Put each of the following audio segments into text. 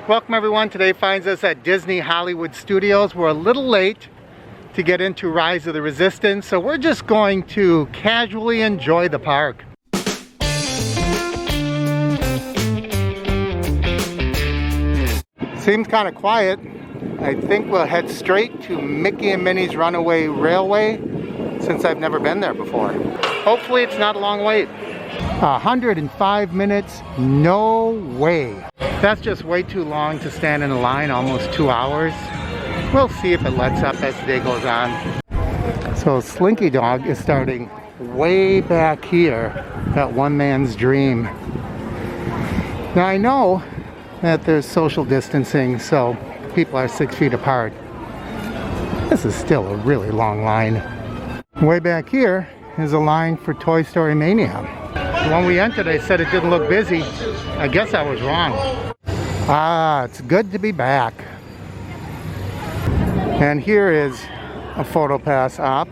Welcome everyone. Today finds us at Disney Hollywood Studios. We're a little late to get into Rise of the Resistance, so we're just going to casually enjoy the park. Seems kind of quiet. I think we'll head straight to Mickey and Minnie's Runaway Railway, since I've never been there before. Hopefully it's not a long wait. 105 minutes? No way. That's just way too long to stand in a line, almost 2 hours. We'll see if it lets up as the day goes on. So Slinky Dog is starting way back here at One Man's Dream. Now I know that there's social distancing, so people are 6 feet apart. This is still a really long line. Way back here is a line for Toy Story Mania. When we entered, they said it didn't look busy. I guess I was wrong. It's good to be back. And here is a photo pass op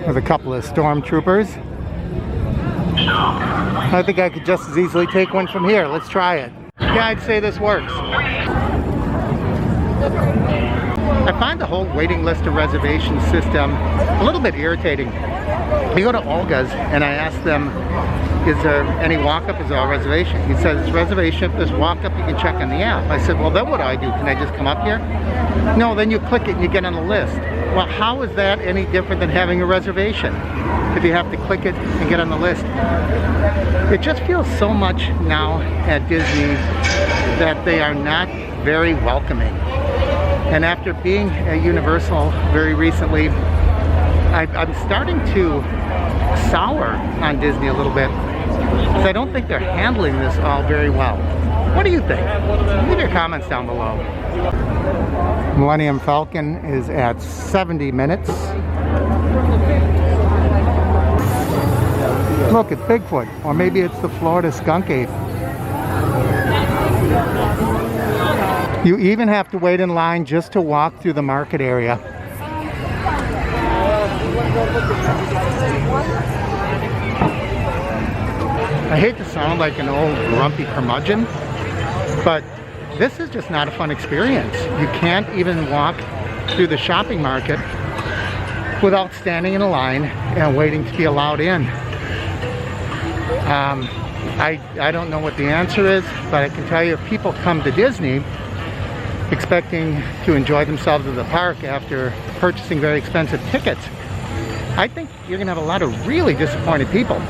with a couple of stormtroopers. I think I could just as easily take one from here. Let's try it. Yeah, I'd say this works. I find the whole waiting list and reservation system a little bit irritating. You go to Olga's and I ask them, is there any walk-up? Is there a reservation? He says, it's reservation. If there's walk-up, you can check on the app. I said, well, then what do I do? Can I just come up here? No, then you click it and you get on the list. Well, how is that any different than having a reservation if you have to click it and get on the list? It just feels so much now at Disney that they are not very welcoming. And after being at Universal very recently, I'm starting to sour on Disney a little bit, because I don't think they're handling this all very well. What do you think? Leave your comments down below. Millennium Falcon is at 70 minutes. Look, it's Bigfoot, or maybe it's the Florida skunk ape. You even have to wait in line just to walk through the market area. I hate to sound like an old grumpy curmudgeon, but this is just not a fun experience. You can't even walk through the shopping market without standing in a line and waiting to be allowed in. I don't know what the answer is, but I can tell you if people come to Disney expecting to enjoy themselves at the park after purchasing very expensive tickets, I think you're going to have a lot of really disappointed people.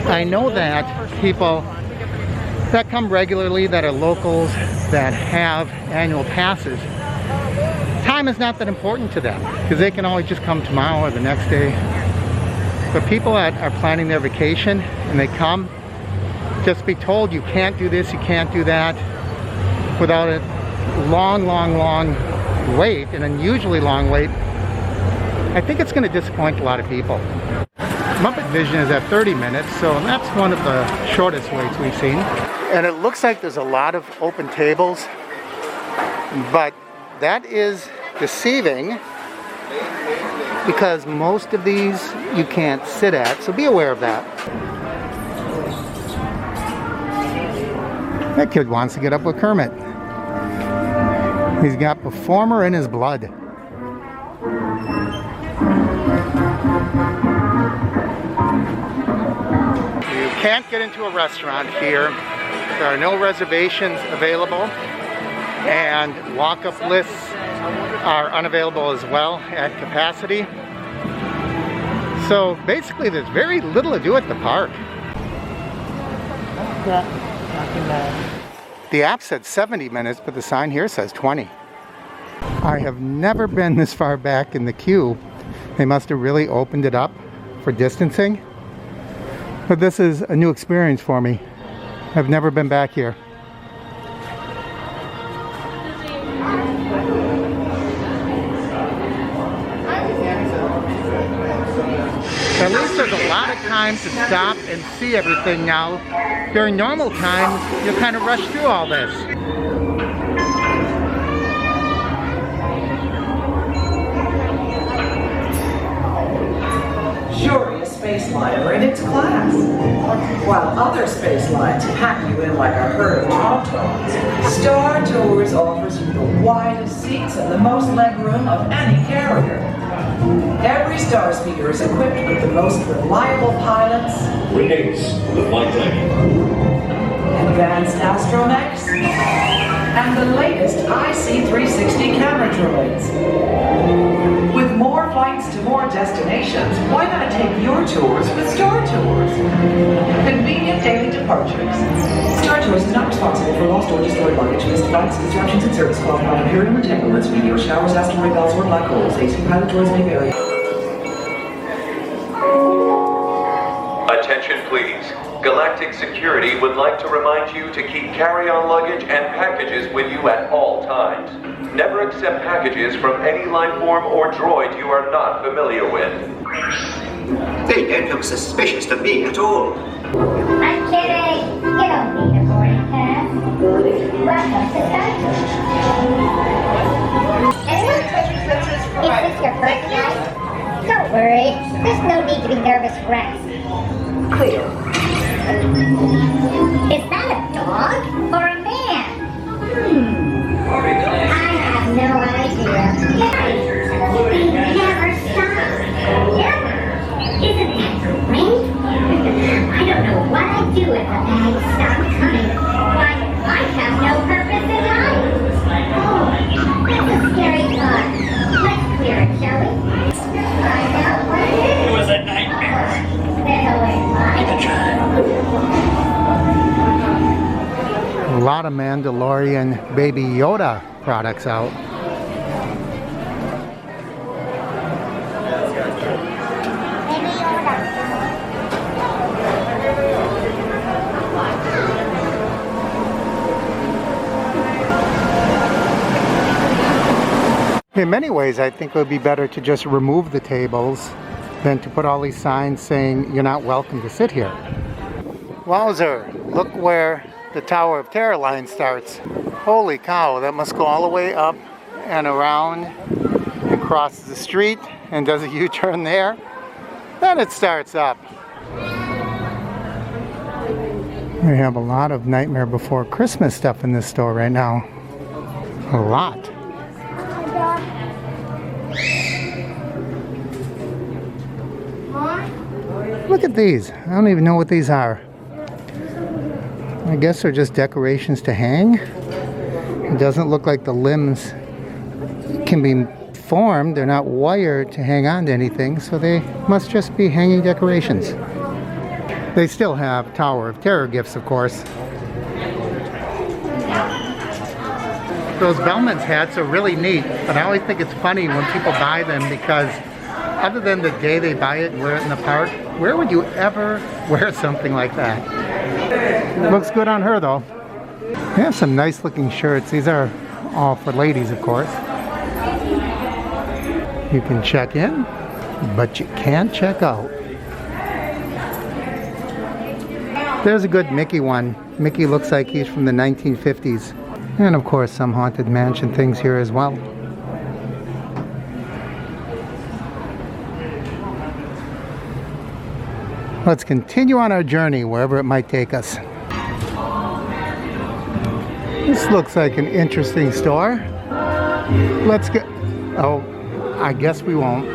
I know that people that come regularly, that are locals, that have annual passes, time is not that important to them because they can always just come tomorrow or the next day. But people that are planning their vacation and they come, just be told you can't do this, you can't do that, without a long wait, an unusually long wait, I think it's going to disappoint a lot of people. Muppet Vision is at 30 minutes, so that's one of the shortest waits we've seen. And it looks like there's a lot of open tables, but that is deceiving because most of these you can't sit at, so be aware of that. That kid wants to get up with Kermit. He's got performer in his blood. You can't get into a restaurant here. There are no reservations available, and walk-up lists are unavailable as well at capacity. So basically there's very little to do at the park. The app said 70 minutes, but the sign here says 20. I have never been this far back in the queue. They must have really opened it up for distancing. But this is a new experience for me. I've never been back here. At least there's a lot of time to stop and see everything now. During normal times, you kind of rush through all this. luxurious space liner in its class. While other space lines pack you in like a herd of tautons, Star Tours offers you the widest seats and the most legroom of any carrier. Every star speeder is equipped with the most reliable pilots, Greetings, the flight lady. advanced astromechs, and the latest IC360 camera droids. With more flights to more destinations, why not take your tours with Star Tours? Convenient daily departures. Star Tours is not responsible for lost or destroyed luggage, missed flights, disruptions in service caused by imperial entanglements, meteor showers, asteroid belts, or black holes. AC pilot droids may vary. Attention please. Galactic Security would like to remind you to keep carry-on luggage and packages with you at all times. Never accept packages from any life form or droid you are not familiar with. They don't look suspicious to me at all. I'm kidding. You don't need a boarding pass. Welcome to Star Tours. Is this your first flight? Don't worry. There's no need to be nervous, Rex. Clear. Is that a dog or a man? I have no idea. They never stop. Never. Isn't that great? I don't know what I'd do if the bags stopped coming. Why, I have no purpose in life. Oh, that's a scary thought. Let's clear it, shall we? Find out what it is. It was a nightmare. A lot of Mandalorian Baby Yoda products out. In many ways, I think it would be better to just remove the tables than to put all these signs saying you're not welcome to sit here. Wowzer, look where the Tower of Terror line starts. Holy cow, that must go all the way up and around and crosses the street and does a U-turn there. Then it starts up. We have a lot of Nightmare Before Christmas stuff in this store right now. A lot. Look at these. I don't even know what these are. I guess they're just decorations to hang. It doesn't look like the limbs can be formed. They're not wired to hang on to anything, so they must just be hanging decorations. They still have Tower of Terror gifts, of course. Those Bellman's hats are really neat, but I always think it's funny when people buy them because other than the day they buy it and wear it in the park, where would you ever wear something like that? Looks good on her though. They have some nice looking shirts. These are all for ladies, of course. You can check in, but you can't check out. There's a good Mickey one. Mickey looks like he's from the 1950s. And of course some Haunted Mansion things here as well. Let's continue on our journey wherever it might take us. This looks like an interesting store. Let's go. Oh, I guess we won't.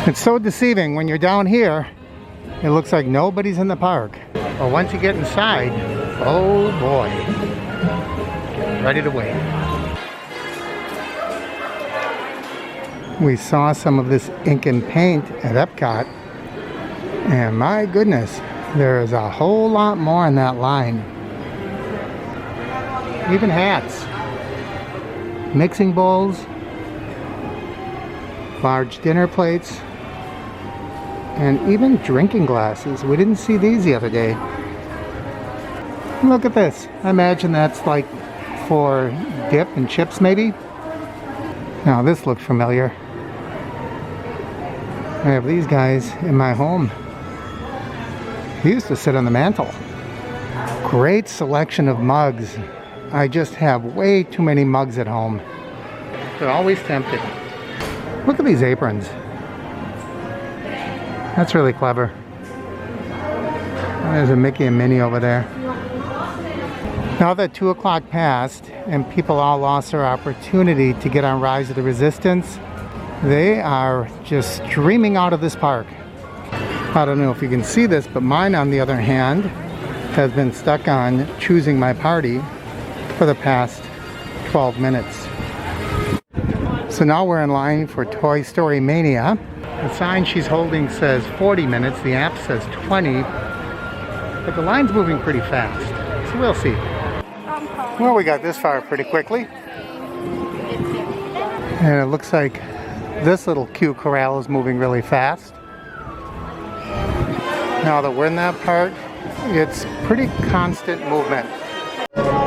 It's so deceiving when you're down here. It looks like nobody's in the park. But once you get inside, oh boy, ready to wait. We saw some of this ink and paint at Epcot, and my goodness, there is a whole lot more in that line. Even hats. mixing bowls, large dinner plates, and even drinking glasses. We didn't see these the other day. Look at this. I imagine that's like for dip and chips maybe. Now this looks familiar. I have these guys in my home. They used to sit on the mantle. Great selection of mugs. I just have way too many mugs at home. They're always tempting. Look at these aprons. That's really clever. There's a Mickey and Minnie over there. Now that 2 o'clock passed and people all lost their opportunity to get on Rise of the Resistance, they are just streaming out of this park. I don't know if you can see this, but mine on the other hand has been stuck on choosing my party for the past 12 minutes. So now we're in line for Toy Story Mania. The sign she's holding says 40 minutes, the app says 20, but the line's moving pretty fast, so we'll see. Well, we got this far pretty quickly. And it looks like this little cute corral is moving really fast. Now that we're in that part, it's pretty constant movement.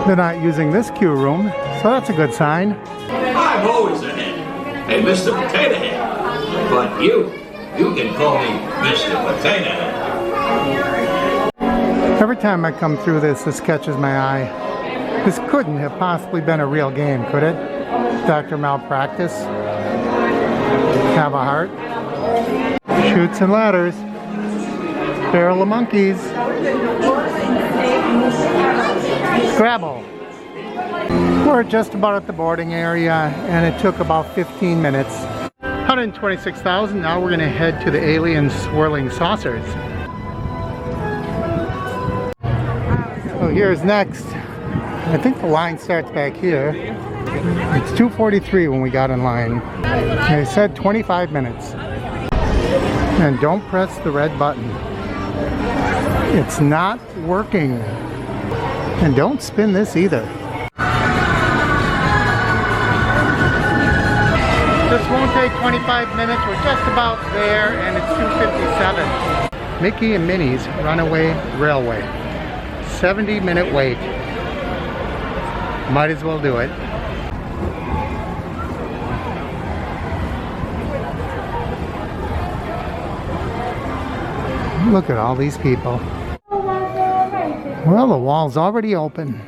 They're not using this queue room, so that's a good sign. I'm always ahead. Hey, Mr. Potato Head. But you can call me Mr. Potato Head. Every time I come through this, this catches my eye. This couldn't have possibly been a real game, could it? Dr. Malpractice. Have a heart. Chutes and ladders. Barrel of monkeys. Scrabble. We're just about at the boarding area, and it took about 15 minutes. 126,000. Now we're going to head to the alien swirling saucers. So here's next. I think the line starts back here. It's 2:43 when we got in line. They said 25 minutes. And don't press the red button. It's not working. And don't spin this either. This won't take 25 minutes. We're just about there, and it's 2:57. Mickey and Minnie's Runaway Railway. 70-minute wait. Might as well do it. Look at all these people. Well, the wall's already open.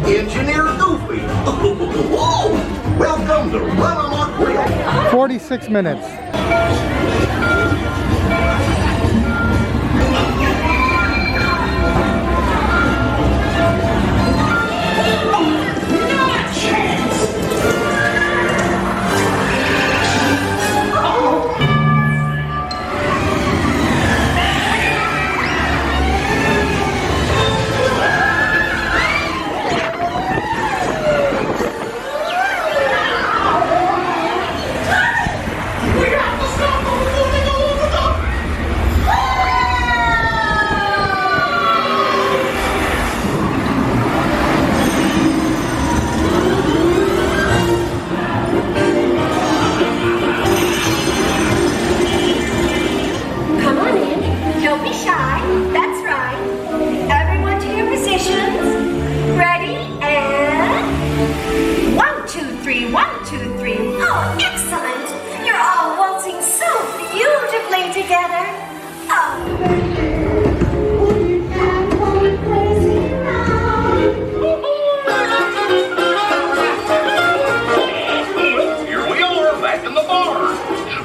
Engineer Goofy. Whoa! Welcome to Runaway. 46 minutes.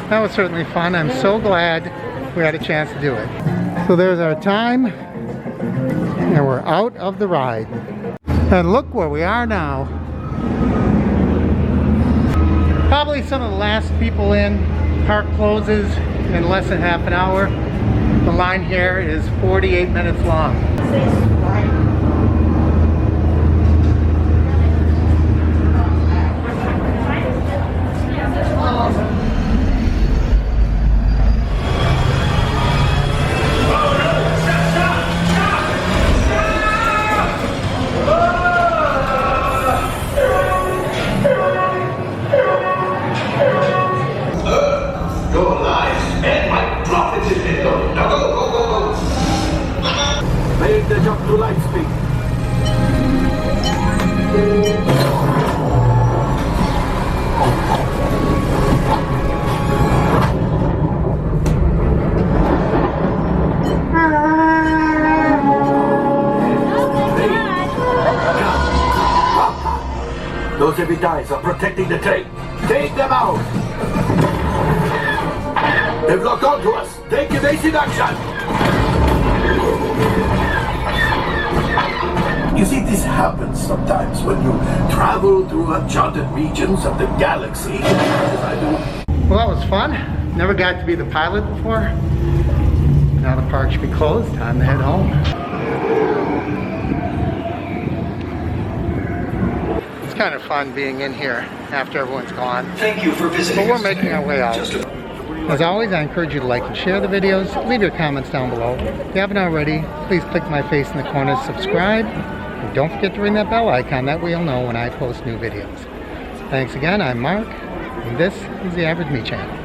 That was certainly fun. I'm so glad we had a chance to do it. So there's our time, and we're out of the ride. And look where we are now. Probably some of the last people in. Park closes in less than half an hour. The line here is 48 minutes long. heavy dyes are protecting the train. Take them out! They've locked onto us. Take evasive action! You see, this happens sometimes when you travel through uncharted regions of the galaxy, as I do. Well, that was fun. Never got to be the pilot before. Now the park should be closed. Time to head home. It's kind of fun being in here after everyone's gone. Thank you for visiting. But we're making our way out. As always, I encourage you to like and share the videos. Leave your comments down below. If you haven't already, please click my face in the corner to subscribe. And don't forget to ring that bell icon. That way you'll know when I post new videos. Thanks again. I'm Mark, and this is the Average Me Channel.